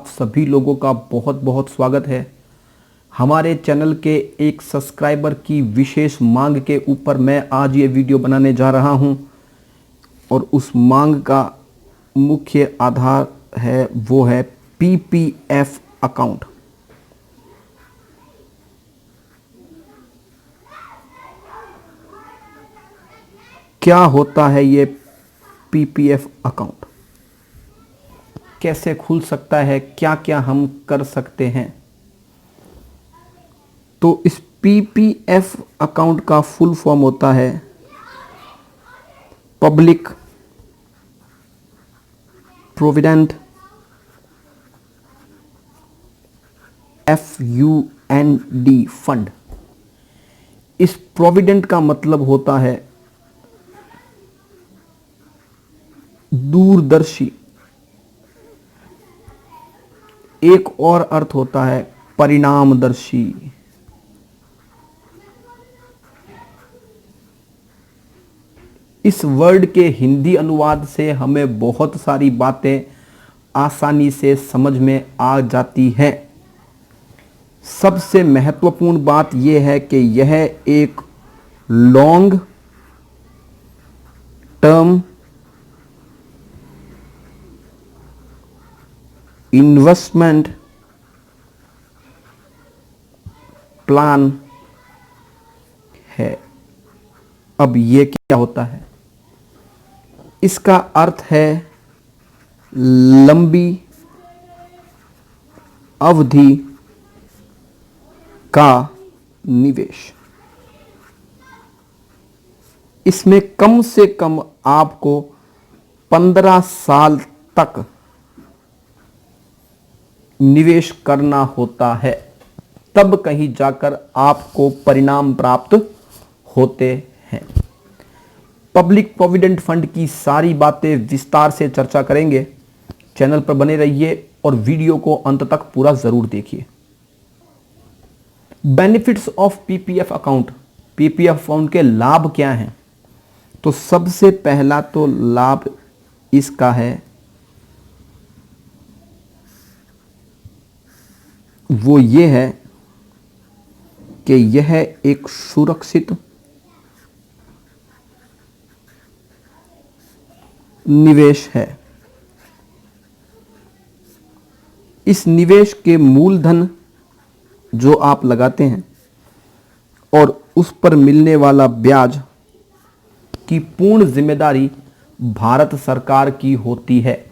आप सभी लोगों का बहुत बहुत स्वागत है। हमारे चैनल के एक सब्सक्राइबर की विशेष मांग के ऊपर मैं आज ये वीडियो बनाने जा रहा हूं और उस मांग का मुख्य आधार है वो है पीपीएफ अकाउंट। क्या होता है ये पीपीएफ अकाउंट, कैसे खुल सकता है, क्या क्या हम कर सकते हैं। तो इस पीपीएफ अकाउंट का फुल फॉर्म होता है पब्लिक प्रोविडेंट FUND फंड। इस प्रोविडेंट का मतलब होता है दूरदर्शी। एक और अर्थ होता है परिणामदर्शी। इस वर्ड के हिंदी अनुवाद से हमें बहुत सारी बातें आसानी से समझ में आ जाती हैं। सबसे महत्वपूर्ण बात यह है कि यह एक लॉन्ग टर्म इन्वेस्टमेंट प्लान है। अब यह क्या होता है? इसका अर्थ है लंबी अवधि का निवेश। इसमें कम से कम आपको 15 साल तक निवेश करना होता है, तब कहीं जाकर आपको परिणाम प्राप्त होते हैं। पब्लिक प्रोविडेंट फंड की सारी बातें विस्तार से चर्चा करेंगे। चैनल पर बने रहिए और वीडियो को अंत तक पूरा जरूर देखिए। Benefits of PPF account. PPF account के लाभ क्या हैं? तो सबसे पहला तो लाभ इसका है वो ये है कि यह एक सुरक्षित निवेश है। इस निवेश के मूलधन जो आप लगाते हैं और उस पर मिलने वाला ब्याज की पूर्ण जिम्मेदारी भारत सरकार की होती है।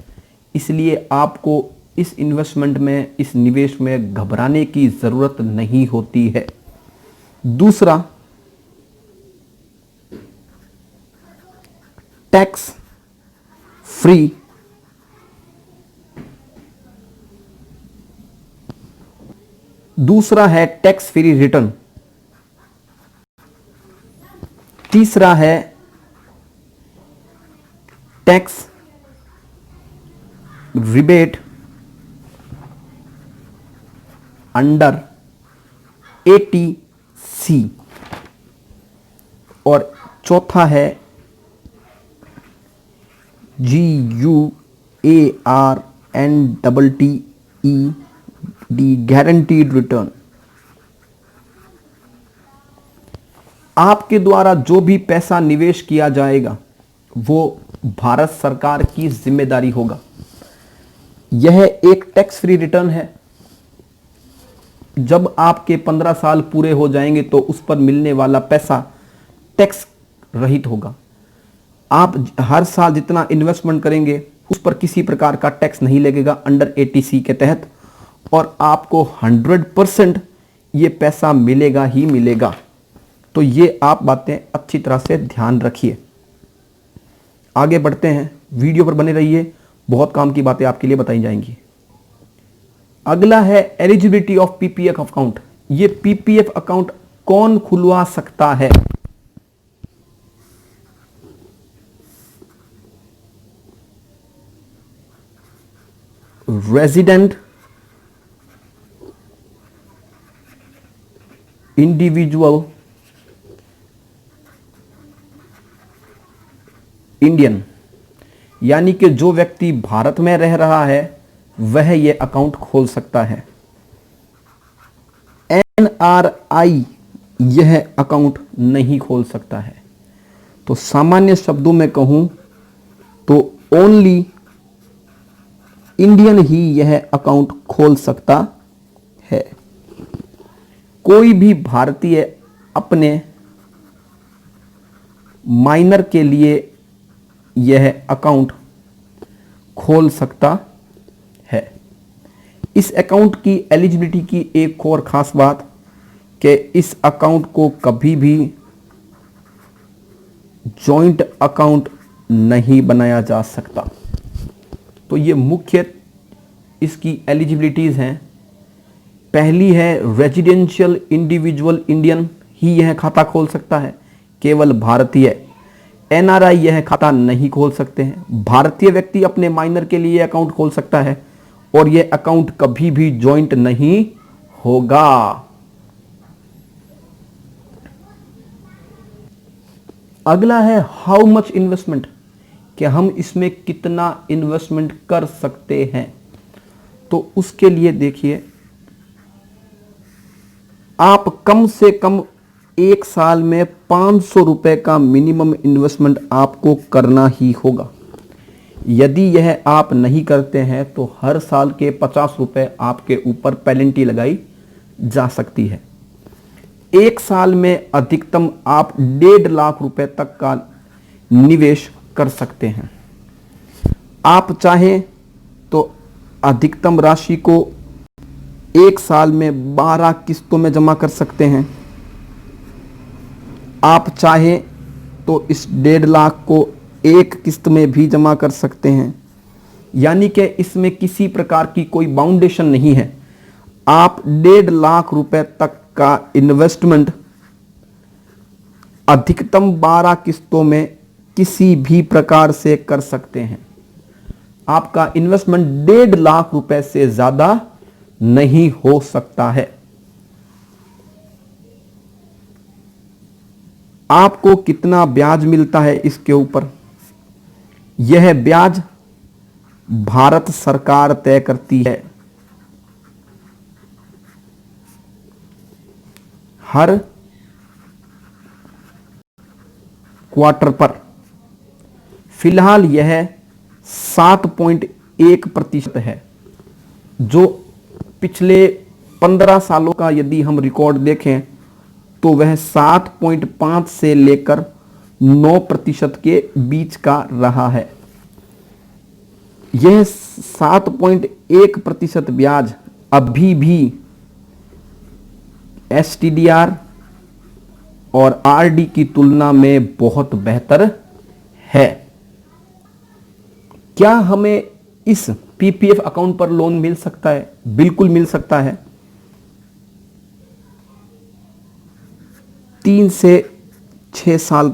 इसलिए आपको इस इन्वेस्टमेंट में, इस निवेश में घबराने की जरूरत नहीं होती है। दूसरा, tax free tax free return. तीसरा है टैक्स रिबेट अंडर ATC। और चौथा है GUARNTED गारंटीड रिटर्न। आपके द्वारा जो भी पैसा निवेश किया जाएगा वो भारत सरकार की जिम्मेदारी होगा। यह एक टैक्स फ्री रिटर्न है। जब आपके 15 साल पूरे हो जाएंगे तो उस पर मिलने वाला पैसा टैक्स रहित होगा। आप हर साल जितना इन्वेस्टमेंट करेंगे उस पर किसी प्रकार का टैक्स नहीं लगेगा अंडर ATC के तहत, और आपको 100% ये पैसा मिलेगा ही मिलेगा। तो ये आप बातें अच्छी तरह से ध्यान रखिए। आगे बढ़ते हैं, वीडियो पर बने रहिए, बहुत काम की बातें आपके लिए बताई जाएंगी। अगला है एलिजिबिलिटी ऑफ पीपीएफ अकाउंट। ये पीपीएफ अकाउंट कौन खुलवा सकता है? रेजिडेंट इंडिविजुअल इंडियन, यानी कि जो व्यक्ति भारत में रह रहा है वह ये अकाउंट खोल सकता है। एनआरआई यह अकाउंट नहीं खोल सकता है। तो सामान्य शब्दों में कहूं तो ओनली इंडियन ही यह अकाउंट खोल सकता है। कोई भी भारतीय अपने माइनर के लिए यह अकाउंट खोल सकता है। इस अकाउंट की एलिजिबिलिटी की एक और खास बात कि इस अकाउंट को कभी भी जॉइंट अकाउंट नहीं बनाया जा सकता। तो ये मुख्य इसकी एलिजिबिलिटीज हैं। पहली है रेजिडेंशियल इंडिविजुअल इंडियन ही यह खाता खोल सकता है, केवल भारतीय। एनआरआई यह खाता नहीं खोल सकते हैं। भारतीय व्यक्ति अपने माइनर के लिए अकाउंट खोल सकता है और यह अकाउंट कभी भी जॉइंट नहीं होगा। अगला है हाउ मच इन्वेस्टमेंट, कि हम इसमें कितना इन्वेस्टमेंट कर सकते हैं। तो उसके लिए देखिए, आप कम से कम एक साल में 500 रुपए का मिनिमम इन्वेस्टमेंट आपको करना ही होगा। यदि यह आप नहीं करते हैं तो हर साल के 50 रुपए आपके ऊपर पेनल्टी लगाई जा सकती है। एक साल में अधिकतम आप 1.5 लाख रुपए तक का निवेश कर सकते हैं। आप चाहें तो अधिकतम राशि को एक साल में 12 किस्तों में जमा कर सकते हैं। आप चाहें तो इस 1.5 लाख को एक किस्त में भी जमा कर सकते हैं। यानी कि इसमें किसी प्रकार की कोई बाउंडेशन नहीं है। आप 1.5 लाख रुपए तक का इन्वेस्टमेंट अधिकतम 12 किस्तों में किसी भी प्रकार से कर सकते हैं। आपका इन्वेस्टमेंट 1.5 लाख रुपए से ज्यादा नहीं हो सकता है। आपको कितना ब्याज मिलता है इसके ऊपर, यह ब्याज भारत सरकार तय करती है। हर क्वार्टर पर फिलहाल यह 7.1% है, जो पिछले 15 सालों का यदि हम रिकॉर्ड देखें तो वह 7.5 से लेकर 9% के बीच का रहा है। यह 7.1% ब्याज अभी भी एसटीडीआर और आरडी की तुलना में बहुत बेहतर है। क्या हमें इस पीपीएफ अकाउंट पर लोन मिल सकता है? बिल्कुल मिल सकता है। 3 से 6 साल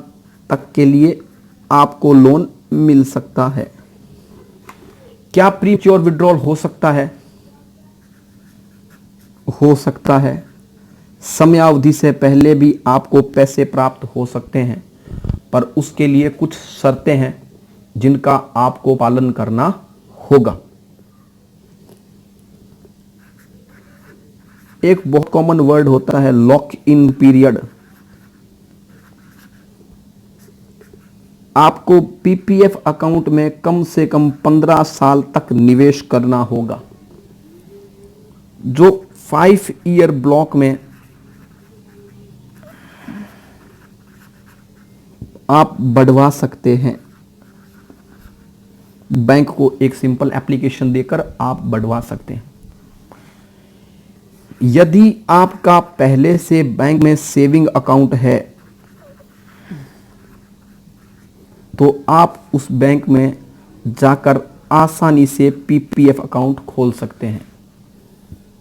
तक के लिए आपको लोन मिल सकता है। क्या प्रीम्योर विड्रॉल हो सकता है? हो सकता है। समयावधि से पहले भी आपको पैसे प्राप्त हो सकते हैं, पर उसके लिए कुछ शर्तें हैं जिनका आपको पालन करना होगा। एक बहुत कॉमन वर्ड होता है लॉक इन पीरियड। आपको पीपीएफ अकाउंट में कम से कम 15 साल तक निवेश करना होगा, जो 5 ईयर ब्लॉक में आप बढ़वा सकते हैं। बैंक को एक सिंपल एप्लीकेशन देकर आप बढ़वा सकते हैं। यदि आपका पहले से बैंक में सेविंग अकाउंट है तो आप उस बैंक में जाकर आसानी से पीपीएफ अकाउंट खोल सकते हैं,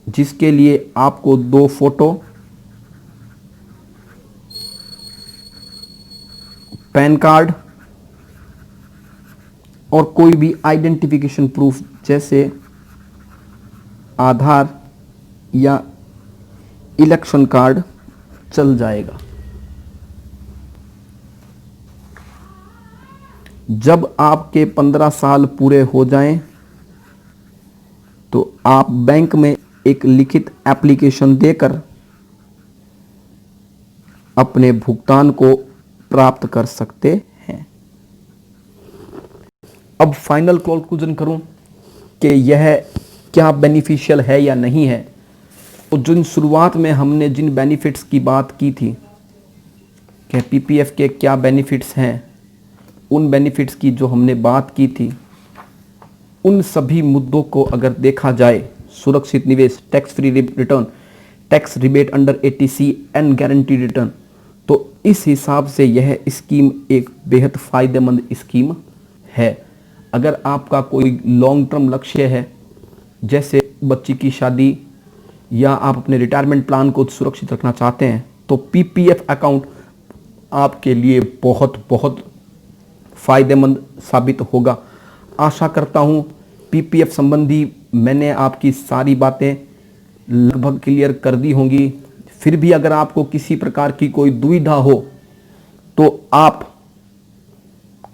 जिसके लिए आपको 2 फोटो, पैन कार्ड और कोई भी आइडेंटिफिकेशन प्रूफ जैसे आधार या इलेक्शन कार्ड चल जाएगा। जब आपके 15 साल पूरे हो जाएं आप बैंक में एक लिखित एप्लीकेशन देकर अपने भुगतान को प्राप्त कर सकते हैं। अब फाइनल कंक्लूजन करूं कि यह क्या बेनिफिशियल है या नहीं है। तो जिन शुरुआत में हमने जिन बेनिफिट्स की बात की थी कि पीपीएफ के क्या बेनिफिट्स हैं, उन बेनिफिट्स की जो हमने बात की थी, उन सभी मुद्दों को अगर देखा जाए, सुरक्षित निवेश, tax free return, tax rebate under eighty C and guaranteed return, तो इस हिसाब से यह स्कीम एक बेहद फायदेमंद स्कीम है। अगर आपका कोई लॉन्ग टर्म लक्ष्य है, जैसे बच्ची की शादी या आप अपने रिटायरमेंट प्लान को सुरक्षित रखना चाहते हैं, तो पीपीएफ अकाउंट आपके लिए बहुत बहुत फायदेमंद साबित होगा। आशा करता हूं पीपीएफ संबंधी मैंने आपकी सारी बातें लगभग क्लियर कर दी होंगी। फिर भी अगर आपको किसी प्रकार की कोई दुविधा हो तो आप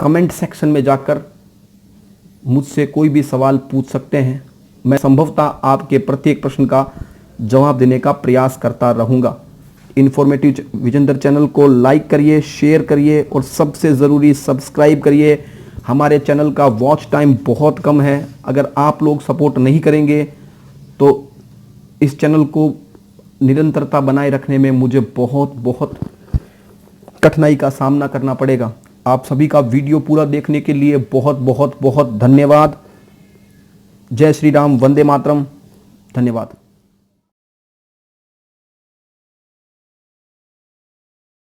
कमेंट सेक्शन में जाकर मुझसे कोई भी सवाल पूछ सकते हैं। मैं संभवतः आपके प्रत्येक प्रश्न का जवाब देने का प्रयास करता रहूंगा। इन्फॉर्मेटिव विजेंदर चैनल को लाइक करिए, शेयर करिए और सबसे ज़रूरी सब्सक्राइब करिए। हमारे चैनल का वॉच टाइम बहुत कम है। अगर आप लोग सपोर्ट नहीं करेंगे तो इस चैनल को निरंतरता बनाए रखने में मुझे बहुत बहुत कठिनाई का सामना करना पड़ेगा। आप सभी का वीडियो पूरा देखने के लिए बहुत बहुत बहुत धन्यवाद। जय श्री राम, वंदे मातरम। धन्यवाद।